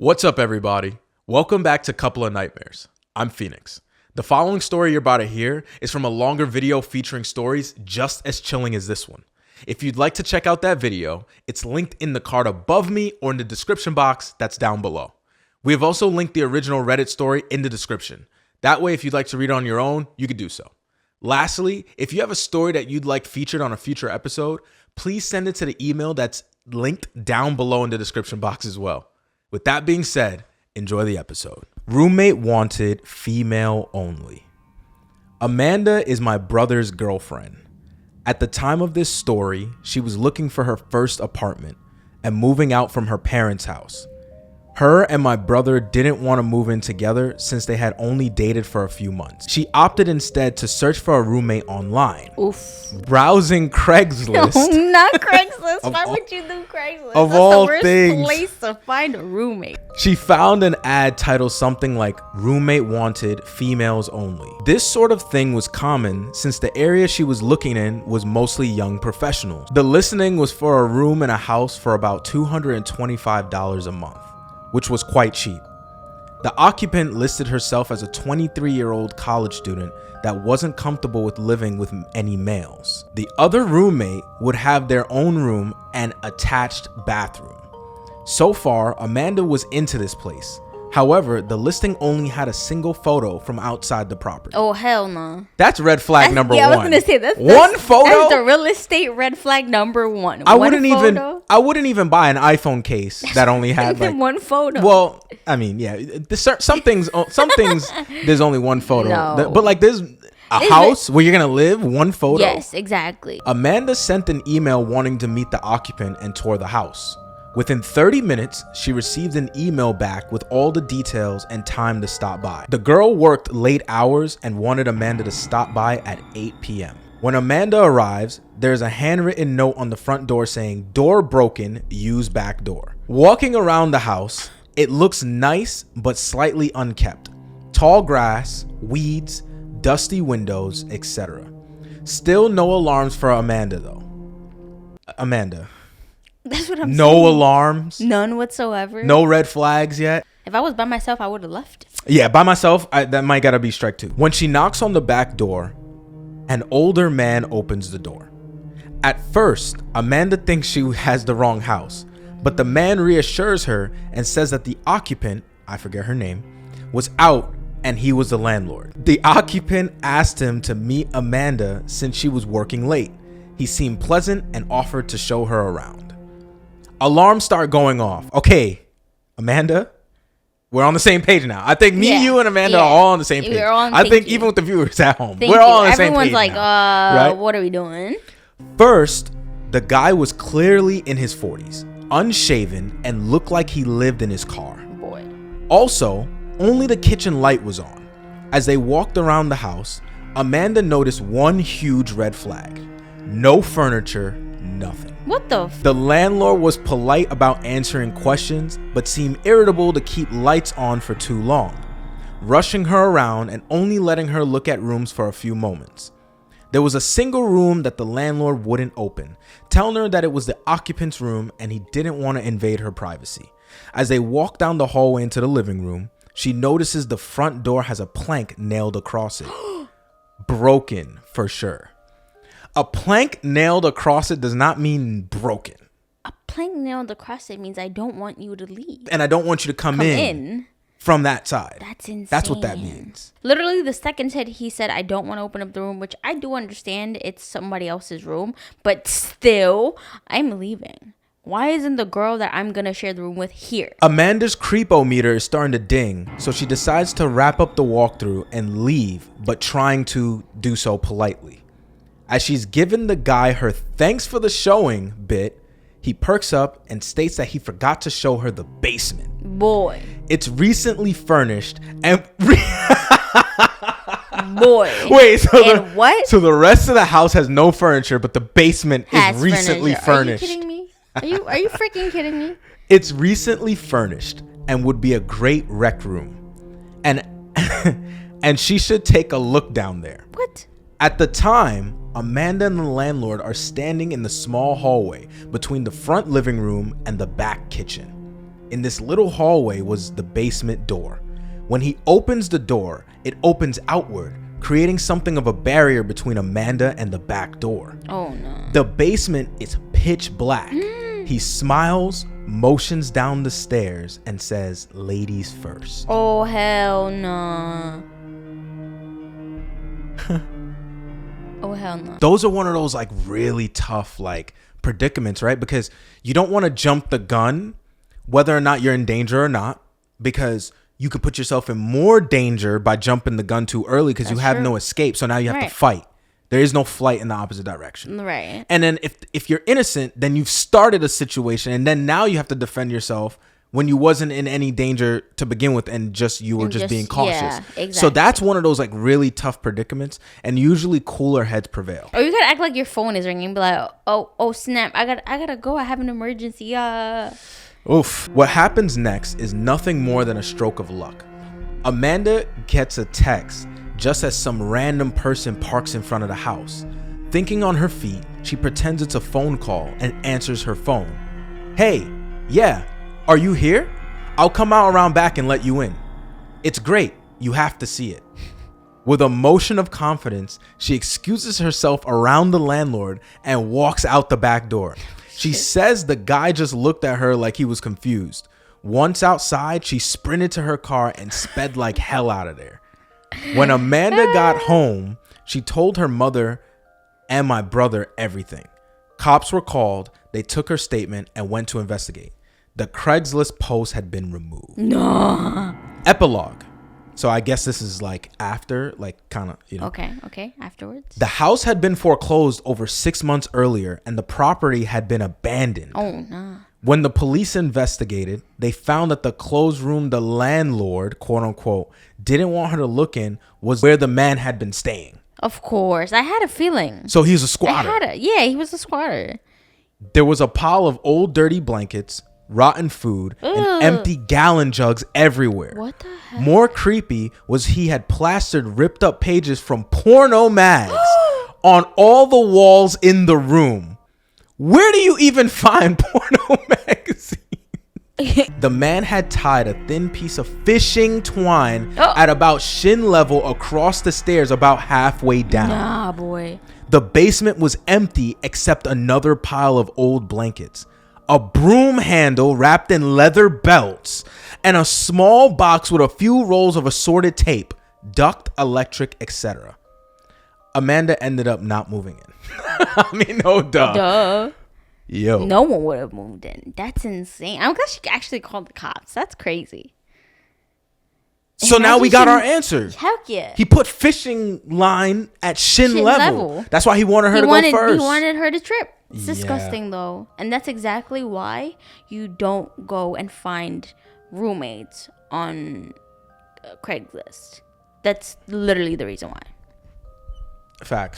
What's up, everybody? Welcome back to Couple of Nightmares. I'm Phoenix. The following story you're about to hear is from a longer video featuring stories just as chilling as this one. If you'd like to check out that video, it's linked in the card above me or in the description box that's down below. We have also linked the original Reddit story in the description. That way, if you'd like to read it on your own, you could do so. Lastly, if you have a story that you'd like featured on a future episode, please send it to the email that's linked down below in the description box as well. With that being said, enjoy the episode. Roommate wanted, female only. Amanda is my brother's girlfriend. At the time of this story, she was looking for her first apartment and moving out from her parents' house. Her and my brother didn't want to move in together since they had only dated for a few months. She opted instead to search for a roommate online. Oof. Browsing Craigslist. No, not Craigslist. Why would you do Craigslist? Of That's all the worst things. place to find a roommate. She found an ad titled something like "Roommate Wanted, Females Only." This sort of thing was common since the area she was looking in was mostly young professionals. The listing was for a room in a house for about $225 a month, which was quite cheap. The occupant listed herself as a 23-year-old college student that wasn't comfortable with living with any males. The other roommate would have their own room and attached bathroom. So far, Amanda was into this place. However, the listing only had a single photo from outside the property. Oh, hell no. That's red flag number one. I was gonna say that's one photo. That's the real estate red flag number one. I wouldn't even buy an iPhone case that only had like one photo. Well, I mean, yeah, some things there's only one photo. No. But like there's a house where you're gonna live, one photo. Yes, exactly. Amanda sent an email wanting to meet the occupant and tour the house. Within 30 minutes, she received an email back with all the details and time to stop by. The girl worked late hours and wanted Amanda to stop by at 8 p.m. When Amanda arrives, there's a handwritten note on the front door saying, "Door broken, use back door." Walking around the house, it looks nice but slightly unkept. Tall grass, weeds, dusty windows, etc. Still no alarms for Amanda though. Amanda. That's what I'm saying. No alarms. None whatsoever. No red flags yet. If I was by myself, I would have left. Yeah, by myself, that might gotta be strike two. When she knocks on the back door, an older man opens the door. At first, Amanda thinks she has the wrong house, but the man reassures her and says that the occupant, I forget her name, was out and he was the landlord. The occupant asked him to meet Amanda since she was working late. He seemed pleasant and offered to show her around. Alarms start going off. Okay, Amanda, we're on the same page now. I think me, you, and Amanda are all on the same page. I think even with the viewers at home, we're all on the same page. Everyone's like, right? What are we doing? First, the guy was clearly in his 40s, unshaven, and looked like he lived in his car. Boy. Also, only the kitchen light was on. As they walked around the house, Amanda noticed one huge red flag. No furniture, nothing. What the The landlord was polite about answering questions, but seemed irritable to keep lights on for too long, rushing her around and only letting her look at rooms for a few moments. There was a single room that the landlord wouldn't open, telling her that it was the occupant's room and he didn't want to invade her privacy. As they walk down the hallway into the living room, she notices the front door has a plank nailed across it. Broken for sure. A plank nailed across it does not mean broken. A plank nailed across it means I don't want you to leave. And I don't want you to come in from that side. That's insane. That's what that means. Literally, the second he said, I don't want to open up the room, which I do understand it's somebody else's room, but still, I'm leaving. Why isn't the girl that I'm going to share the room with here? Amanda's creepometer is starting to ding, so she decides to wrap up the walkthrough and leave, but trying to do so politely. As she's given the guy her "thanks for the showing" bit, he perks up and states that he forgot to show her the basement. Boy. It's recently furnished and... Boy. Wait, what? So the rest of the house has no furniture, but the basement is recently furnished. Are you kidding me? Are you freaking kidding me? It's recently furnished and would be a great rec room. And and she should take a look down there. What? At the time, Amanda and the landlord are standing in the small hallway between the front living room and the back kitchen. In this little hallway was the basement door. When he opens the door, it opens outward, creating something of a barrier between Amanda and the back door. Oh no. The basement is pitch black. He smiles, motions down the stairs, and says, "Ladies first." Oh hell no. Oh hell no. Those are one of those like really tough like predicaments, right? Because you don't want to jump the gun whether or not you're in danger or not, because you could put yourself in more danger by jumping the gun too early because you have true. no escape. So now you have to Right. fight. There is no flight in the opposite direction. Right. And then if you're innocent, then you've started a situation, and then now you have to defend yourself when you wasn't in any danger to begin with, and just you were And just being just- cautious. yeah, So exactly. that's one of those like really tough predicaments, and usually cooler heads prevail. Or you gotta act like your phone is ringing, be like, oh snap, I gotta go, I have an emergency. Oof. What happens next is nothing more than a stroke of luck. Amanda gets a text just as some random person parks in front of the house. Thinking on her feet, she pretends it's a phone call and answers her phone. "Hey, yeah, are you here? I'll come out around back and let you in. It's great. You have to see it." With a motion of confidence, she excuses herself around the landlord and walks out the back door. She says the guy just looked at her like he was confused. Once outside, she sprinted to her car and sped like hell out of there. When Amanda got home, she told her mother and my brother everything. Cops were called, they took her statement and went to investigate. The Craigslist post had been removed. No. Epilogue. So I guess this is like after, like kind of, you know. Okay. Afterwards. The house had been foreclosed over 6 months earlier and the property had been abandoned. Oh no. When the police investigated, they found that the closed room the landlord, quote unquote, didn't want her to look in was where the man had been staying. Of course, I had a feeling. So he's a squatter. Yeah, he was a squatter. There was a pile of old dirty blankets, rotten food, Ugh. and empty gallon jugs everywhere. What the heck? More creepy was he had plastered ripped up pages from porno mags on all the walls in the room. Where do you even find porno magazines? The man had tied a thin piece of fishing twine at about shin level across the stairs about halfway down. Nah, boy. The basement was empty except another pile of old blankets, a broom handle wrapped in leather belts, and a small box with a few rolls of assorted tape, duct, electric, etc. Amanda ended up not moving in. I mean, no duh. Duh. Yo. No one would have moved in. That's insane. I'm glad she actually called the cops. That's crazy. So now we Imagine got she- our answer. Heck yeah. He put fishing line at shin Shin level. level. That's why he wanted her to go first. He wanted her to trip. It's Yeah. disgusting though. And that's exactly why you don't go and find roommates on Craigslist. That's literally the reason why. Facts.